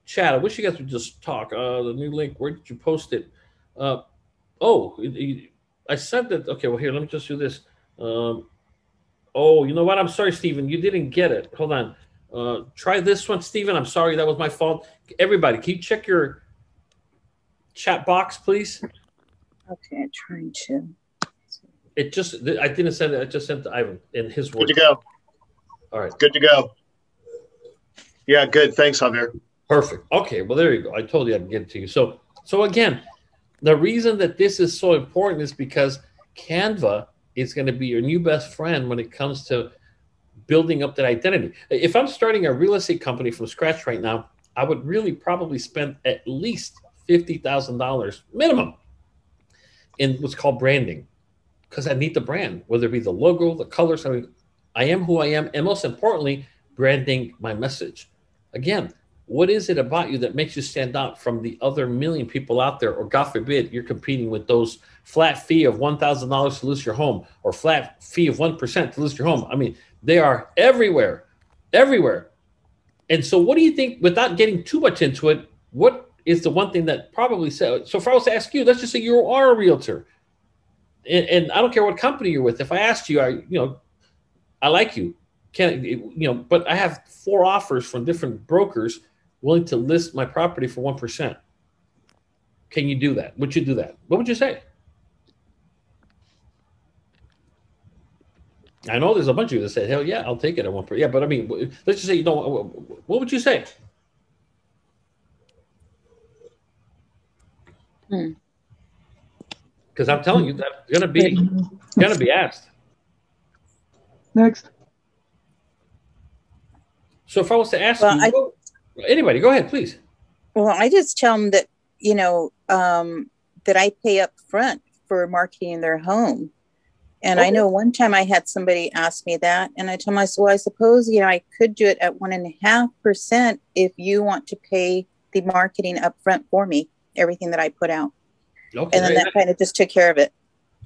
chat. I wish you guys would just talk. The new link, where did you post it? I sent it. Okay, well, here, let me just do this. You know what? I'm sorry, Stephen. You didn't get it. Hold on. Try this one, Stephen. I'm sorry. That was my fault. Everybody, can you check your chat box, please? Okay, I'm trying to. I didn't send it. I just sent to Ivan in his words. Good to go. All right. Good to go. Yeah, good. Thanks, Javier. Perfect. Okay, well, there you go. I told you I'd get it to you. So again, the reason that this is so important is because Canva is going to be your new best friend when it comes to building up that identity. If I'm starting a real estate company from scratch right now, I would really probably spend at least $50,000 minimum in what's called branding, because I need the brand, whether it be the logo, the colors. I mean, I am who I am, and most importantly, branding my message. Again, what is it about you that makes you stand out from the other million people out there? Or God forbid, you're competing with those flat fee of $1,000 to list your home, or flat fee of 1% to list your home. I mean, they are everywhere, everywhere. And so what do you think, without getting too much into it, what is the one thing that probably said, so if I was to ask you, let's just say you are a realtor, and I don't care what company you're with. If I asked you, I like you, but I have 4 offers from different brokers willing to list my property for 1%. Can you do that? Would you do that? What would you say? I know there's a bunch of you that said, hell yeah, I'll take it at 1%. Yeah, but I mean, let's just say you don't. What would you say? Because I'm telling you, that's gonna be asked. Next. So if I was to ask you, anybody, go ahead, please. Well, I just tell them that, that I pay up front for marketing their home. And I know one time I had somebody ask me that, and I told them, I said, well, I suppose, I could do it at 1.5% if you want to pay the marketing up front for me, everything that I put out. Okay. And then that kind of just took care of it.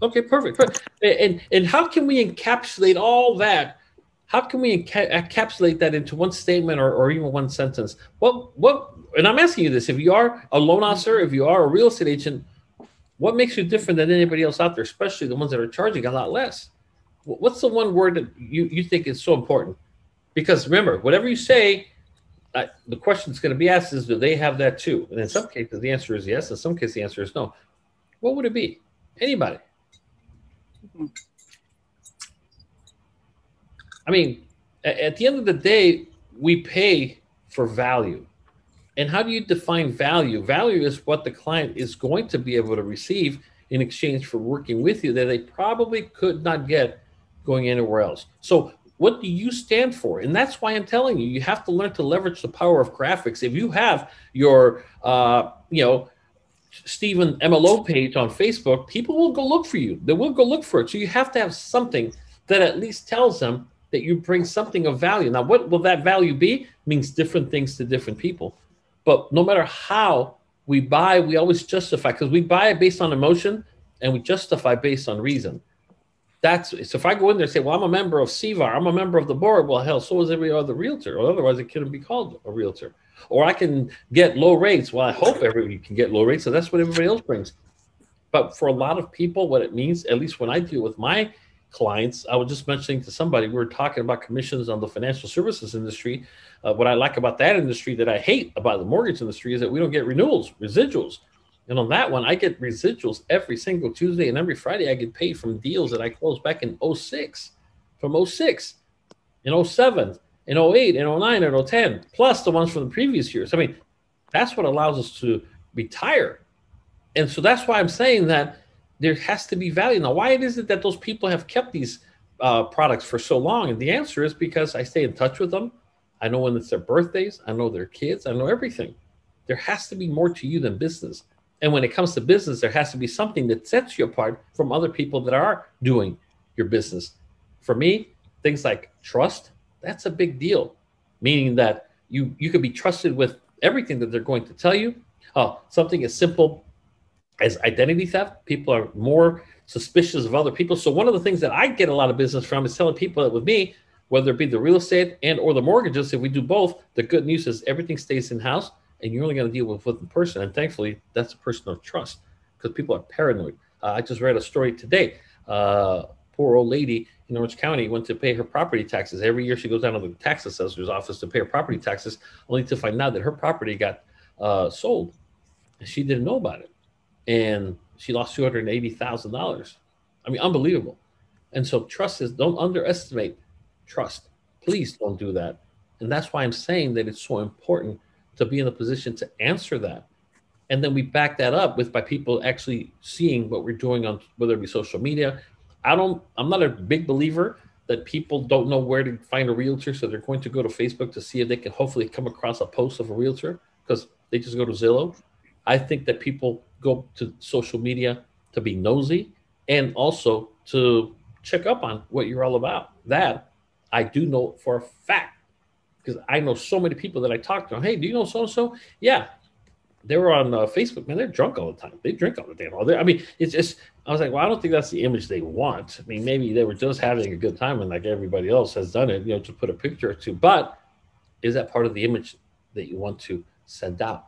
Okay, perfect. And how can we encapsulate all that? How can we encapsulate that into one statement or even one sentence? And I'm asking you this, if you are a loan officer, if you are a real estate agent, what makes you different than anybody else out there, especially the ones that are charging a lot less? What's the one word that you think is so important? Because remember, whatever you say, the question that's going to be asked is, do they have that too? And in some cases, the answer is yes. In some cases, the answer is no. What would it be? Anybody? I mean, at the end of the day, we pay for value. And how do you define value? Value is what the client is going to be able to receive in exchange for working with you that they probably could not get going anywhere else. So what do you stand for? And that's why I'm telling you, you have to learn to leverage the power of graphics. If you have your, Stephen MLO page on Facebook, people will go look for you. They will go look for it. So you have to have something that at least tells them that you bring something of value. Now, what will that value be? Means different things to different people. But no matter how we buy, we always justify, because we buy based on emotion and we justify based on reason. So if I go in there and say, well, I'm a member of CVAR, I'm a member of the board, well, hell, so is every other realtor, or otherwise it couldn't be called a realtor. Or I can get low rates. Well, I hope everybody can get low rates, so that's what everybody else brings. But for a lot of people, what it means, at least when I deal with my clients, I was just mentioning to somebody, we were talking about commissions on the financial services industry. What I like about that industry that I hate about the mortgage industry is that we don't get renewals, residuals. And on that one, I get residuals every single Tuesday, and every Friday I get paid from deals that I closed back in 06, from 06, in 07, in 08, in 09, and 010, plus the ones from the previous years. I mean, that's what allows us to retire. And so that's why I'm saying that there has to be value. Now, why is it that those people have kept these products for so long? And the answer is because I stay in touch with them. I know when it's their birthdays. I know their kids. I know everything. There has to be more to you than business. And when it comes to business, there has to be something that sets you apart from other people that are doing your business. For me, things like trust, that's a big deal, meaning that you could be trusted with everything that they're going to tell you. Something as simple as identity theft. People are more suspicious of other people. So one of the things that I get a lot of business from is telling people that with me, whether it be the real estate and or the mortgages, if we do both, the good news is everything stays in-house and you're only going to deal with one person. And thankfully, that's a person of trust because people are paranoid. I just read a story today. Poor old lady in Orange County went to pay her property taxes. Every year she goes down to the tax assessor's office to pay her property taxes, only to find out that her property got sold. And she didn't know about it. And she lost $280,000. I mean, unbelievable. And so trust is, don't underestimate trust. Please don't do that. And that's why I'm saying that it's so important to be in a position to answer that. And then we back that up by people actually seeing what we're doing on, whether it be social media. I'm not a big believer that people don't know where to find a realtor. So they're going to go to Facebook to see if they can hopefully come across a post of a realtor because they just go to Zillow. I think that people go to social media to be nosy and also to check up on what you're all about. That I do know for a fact because I know so many people that I talk to. Hey, do you know so-and-so? Yeah. They were on Facebook, man, they're drunk all the time. They drink all the damn all day. I mean, it's just, I was like, well, I don't think that's the image they want. I mean, maybe they were just having a good time and like everybody else has done it, to put a picture or two. But is that part of the image that you want to send out?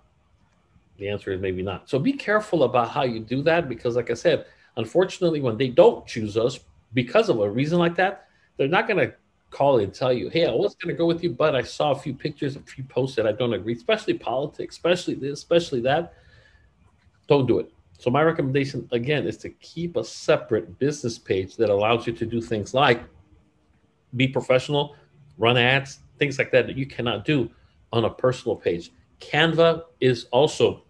The answer is maybe not. So be careful about how you do that because like I said, unfortunately, when they don't choose us because of a reason like that, they're not going to call and tell you, hey, I was going to go with you, but I saw a few pictures, a few posts that I don't agree, especially politics, especially this, especially that. Don't do it. So my recommendation, again, is to keep a separate business page that allows you to do things like be professional, run ads, things like that you cannot do on a personal page. Canva is also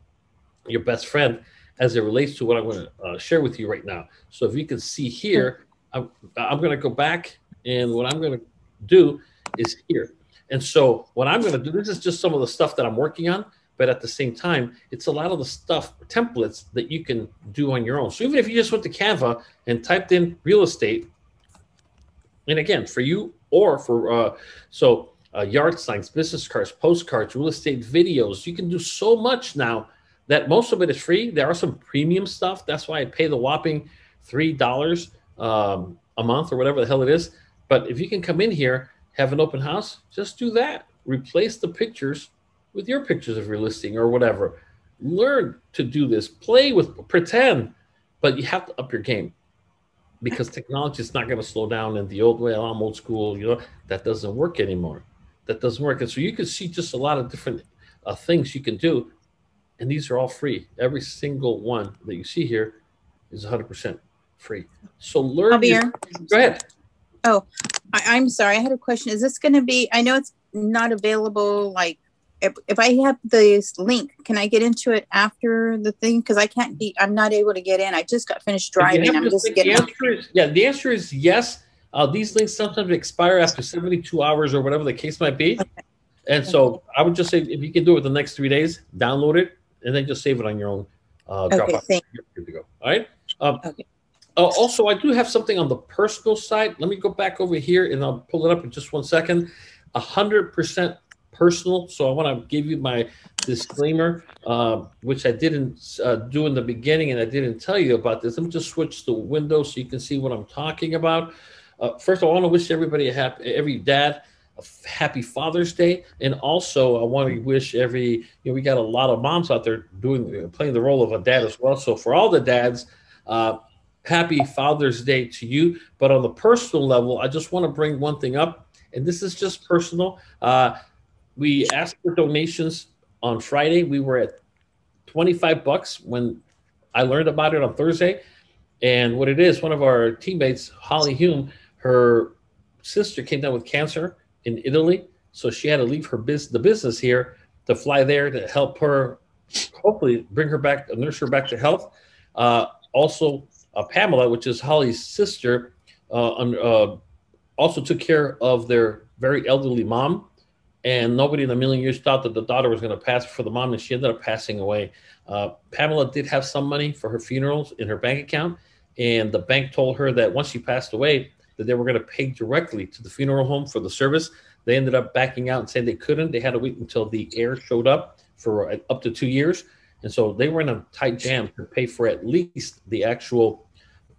your best friend as it relates to what I'm going to share with you right now. So if you can see here, I'm going to go back and what I'm going to do is here. And so what I'm going to do, this is just some of the stuff that I'm working on. but at the same time, it's a lot of the stuff, templates that you can do on your own. So even if you just went to Canva and typed in real estate, and again, for you or for, yard signs, business cards, postcards, real estate videos, you can do so much now that most of it is free. There are some premium stuff. That's why I pay the whopping $3 a month or whatever the hell it is. But if you can come in here, have an open house, just do that. Replace the pictures with your pictures of your listing or whatever. Learn to do this. Play with, pretend, but you have to up your game because technology is not going to slow down in the old way. I'm old school, that doesn't work anymore. That doesn't work. And so you can see just a lot of different things you can do. And these are all free. Every single one that you see here is 100% free. So learn. Javier. Go ahead. Oh, I'm sorry. I had a question. Is this going to be, I know it's not available. Like if I have this link, can I get into it after the thing? Cause I'm not able to get in. I just got finished driving. I'm just getting the answer is yes. These links sometimes expire after 72 hours or whatever the case might be. Okay. And so I would just say, if you can do it the next 3 days, download it and then just save it on your own Dropbox. You're good to go. All right. Okay. Also, I do have something on the personal side. Let me go back over here and I'll pull it up in just 1 second. 100% personal. So I want to give you my disclaimer, which I didn't do in the beginning, and I didn't tell you about this. Let me just switch the window so you can see what I'm talking about. First, I want to wish everybody every dad a happy Father's Day, and also I want to wish we got a lot of moms out there playing the role of a dad as well. So for all the dads, happy Father's Day to you. But on the personal level, I just want to bring one thing up, and this is just personal. We asked for donations on Friday. We were at $25 when I learned about it on Thursday. And what it is, one of our teammates, Holly Hume, her sister came down with cancer in Italy. So she had to leave the business here to fly there to help her, hopefully bring her back, nurse her back to health. Also, Pamela, which is Holly's sister, also took care of their very elderly mom. And nobody in a million years thought that the daughter was going to pass for the mom, and she ended up passing away. Pamela did have some money for her funerals in her bank account, and the bank told her that once she passed away, that they were going to pay directly to the funeral home for the service. They ended up backing out and saying they couldn't. They had to wait until the heir showed up for up to 2 years. And so they were in a tight jam to pay for at least the actual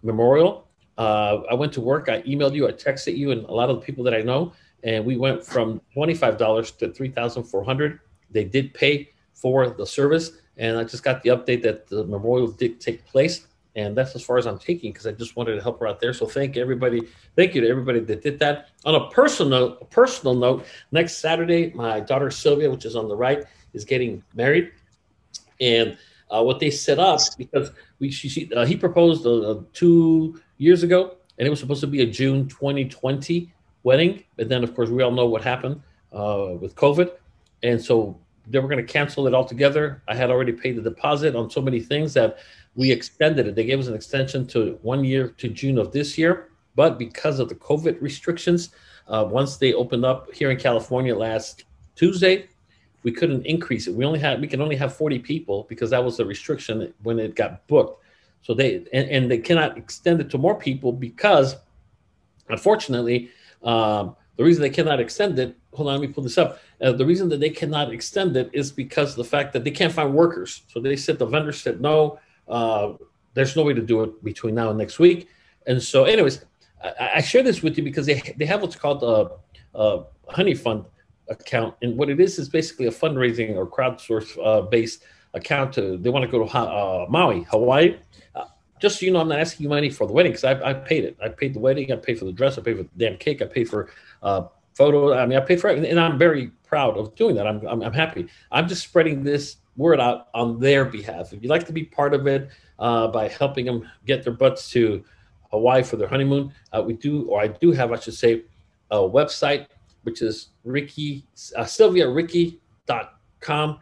memorial. I went to work. I emailed you. I texted you and a lot of the people that I know. And we went from $25 to $3,400. They did pay for the service. And I just got the update that the memorial did take place. And that's as far as I'm taking, because I just wanted to help her out there. So thank you to everybody that did that. On a personal note, next Saturday, my daughter Sylvia, which is on the right, is getting married. And what they set up, because he proposed 2 years ago, and it was supposed to be a June 2020 wedding. But then, of course, we all know what happened with COVID. And so they were going to cancel it altogether. I had already paid the deposit on so many things that we extended it. They gave us an extension to 1 year to June of this year. But because of the COVID restrictions, once they opened up here in California last Tuesday, we couldn't increase it. We can only have 40 people because that was the restriction when it got booked. So they cannot extend it to more people because, unfortunately, the reason they cannot extend it, hold on, let me pull this up. The reason that they cannot extend it is because of the fact that they can't find workers. So they said, the vendor said, no, there's no way to do it between now and next week. And so anyways, I share this with you because they have what's called a honey fund account. And what it is basically a fundraising or crowdsource based account. They want to go to Maui, Hawaii. Just so you know, I'm not asking you money for the wedding because I paid it. I paid the wedding. I paid for the dress. I paid for the damn cake. I paid for photo. I mean, I paid for everything, and I'm very proud of doing that. I'm happy. I'm just spreading this word out on their behalf. If you'd like to be part of it by helping them get their butts to Hawaii for their honeymoon, I do have, I should say, a website, which is SylviaRicky.com.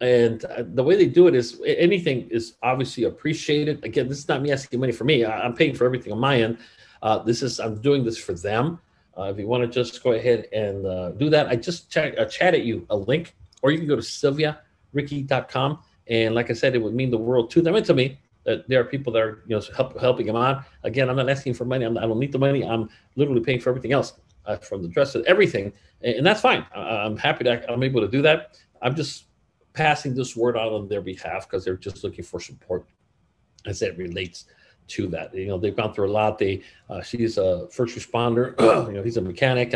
And the way they do it is anything is obviously appreciated. Again, this is not me asking money for me. I'm paying for everything on my end. I'm doing this for them. If you want to just go ahead and do that, I just chatted you a link, or you can go to ricky.com. And like I said, it would mean the world to them and to me that there are people that are, you know, helping them out. Again, I'm not asking for money. I don't need the money. I'm literally paying for everything else, from the dress to everything. And that's fine. I'm happy that I'm able to do that. I'm just passing this word out on their behalf because they're just looking for support as it relates to that. You know, they've gone through a lot. She's a first responder. You know, he's a mechanic.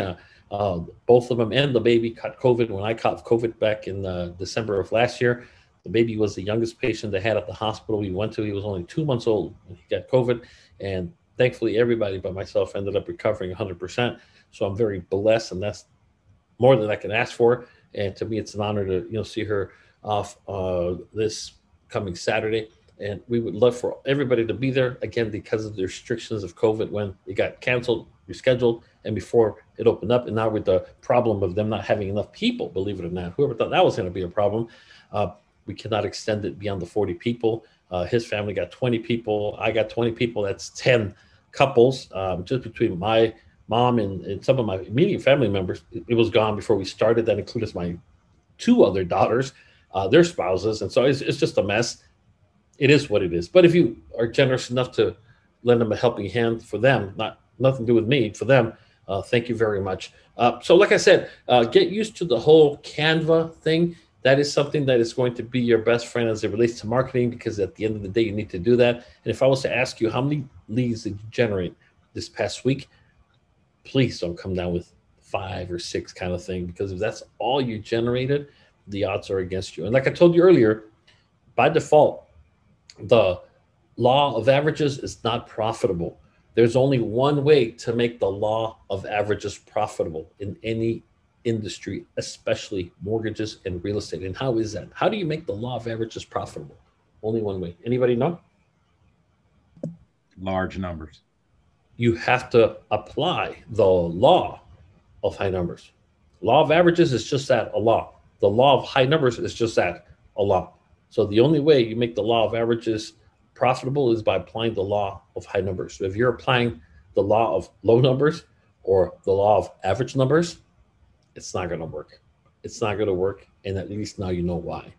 Both of them and the baby caught COVID. When I caught COVID back in December of last year, the baby was the youngest patient they had at the hospital we went to. He was only 2 months old when he got COVID. And thankfully, everybody but myself ended up recovering 100%. So I'm very blessed, and that's more than I can ask for. And to me, it's an honor to, you know, see her off this coming Saturday. And we would love for everybody to be there, again, because of the restrictions of COVID when it got canceled, rescheduled, and before it opened up. And now with the problem of them not having enough people, believe it or not, whoever thought that was going to be a problem, we cannot extend it beyond the 40 people. His family got 20 people. I got 20 people. That's 10 couples, just between my mom and some of my immediate family members. It was gone before we started. That included my 2 other daughters, their spouses. And so it's just a mess. It is what it is. But if you are generous enough to lend them a helping hand for them, nothing to do with me, for them, thank you very much. So like I said, get used to the whole Canva thing. That is something that is going to be your best friend as it relates to marketing, because at the end of the day, you need to do that. And if I was to ask you, how many leads did you generate this past week? Please don't come down with 5 or 6 kind of thing, because if that's all you generated, the odds are against you. And like I told you earlier, by default, the law of averages is not profitable. There's only one way to make the law of averages profitable in any industry, especially mortgages and real estate. And how is that? How do you make the law of averages profitable? Only one way. Anybody know? Large numbers. You have to apply the law of high numbers. Law of averages is just that, a law. The law of high numbers is just that, a law. So the only way you make the law of averages profitable is by applying the law of high numbers. So if you're applying the law of low numbers or the law of average numbers, it's not going to work. It's not going to work. And at least now you know why.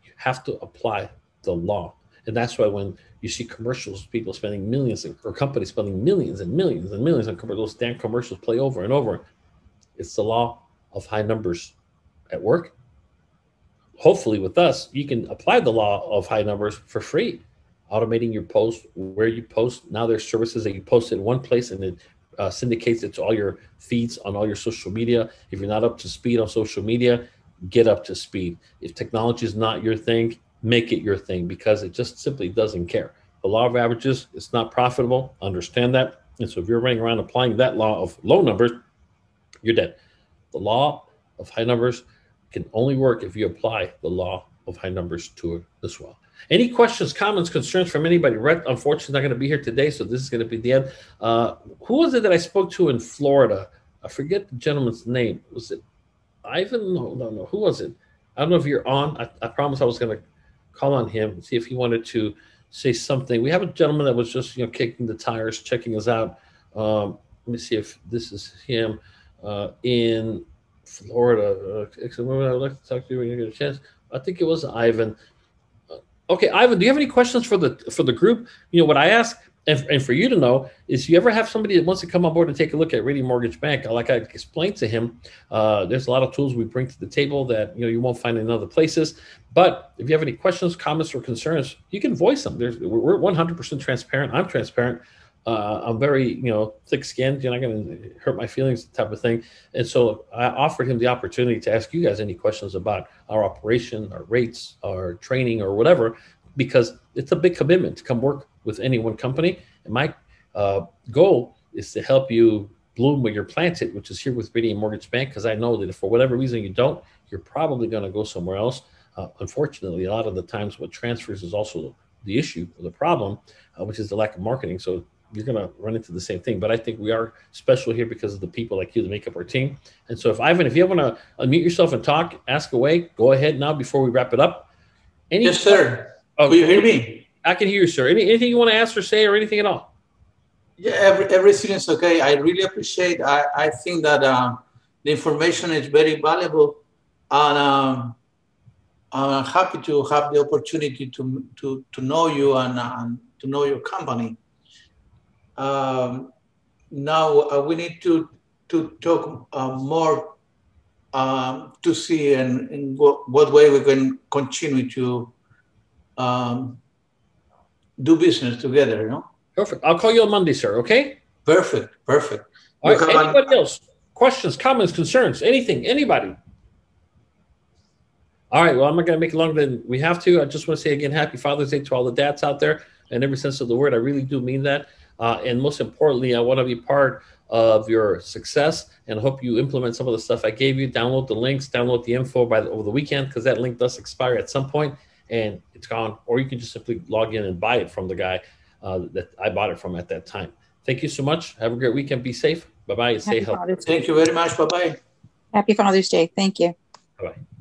You have to apply the law. And that's why when you see commercials, people spending millions, or companies spending millions and millions and millions on commercials, those damn commercials play over and over. It's the law of high numbers at work. Hopefully with us, you can apply the law of high numbers for free, automating your post, where you post. Now there's services that you post in one place and it syndicates it to all your feeds on all your social media. If you're not up to speed on social media, get up to speed. If technology is not your thing, make it your thing, because it just simply doesn't care. The law of averages, it's not profitable. Understand that. And so if you're running around applying that law of low numbers, you're dead. The law of high numbers can only work if you apply the law of high numbers to it as well. Any questions, comments, concerns from anybody? Rhett, unfortunately, not going to be here today, so this is going to be the end. Who was it that I spoke to in Florida? I forget the gentleman's name. Was it Ivan? No. Who was it? I don't know if you're on. I promised I was going to call on him and see if he wanted to say something. We have a gentleman that was just, kicking the tires, checking us out. Let me see if this is him in Florida. I'd like to talk to you when you get a chance. I think it was Ivan. Okay, Ivan, do you have any questions for the group? What I ask, and for you to know, is if you ever have somebody that wants to come on board and take a look at Ready Mortgage Bank, like I explained to him, there's a lot of tools we bring to the table that you won't find in other places. But if you have any questions, comments, or concerns, you can voice them. We're 100% transparent. I'm transparent. I'm very, thick-skinned. You're not going to hurt my feelings, type of thing. And so I offered him the opportunity to ask you guys any questions about our operation, our rates, our training, or whatever, because it's a big commitment to come work with any one company. And my goal is to help you bloom where you're planted, which is here with Ready Mortgage Bank, because I know that if for whatever reason you don't, you're probably going to go somewhere else. Unfortunately, a lot of the times what transfers is also the issue or the problem, which is the lack of marketing. So you're going to run into the same thing. But I think we are special here because of the people like you that make up our team. And so Ivan, if you want to unmute yourself and talk, ask away, go ahead now before we wrap it up. Yes, sir. Oh, will you hear me? I can hear you, sir. Anything you want to ask or say or anything at all? Yeah, everything is okay. I really appreciate. I think that the information is very valuable. And I'm happy to have the opportunity to know you and to know your company. Now we need to talk more to see in what way we can continue to do business together. You know. Perfect. I'll call you on Monday, sir. Okay. Perfect. Perfect. All right. Anybody else? Questions, comments, concerns, anything? Anybody? All right. Well, I'm not going to make it longer than we have to. I just want to say again, Happy Father's Day to all the dads out there, in every sense of the word. I really do mean that. And most importantly, I want to be part of your success, and I hope you implement some of the stuff I gave you. Download the links, download the info over the weekend, because that link does expire at some point and it's gone. Or you can just simply log in and buy it from the guy that I bought it from at that time. Thank you so much. Have a great weekend. Be safe. Bye-bye. Stay healthy. Thank you very much. Bye-bye. Happy Father's Day. Thank you. Bye-bye.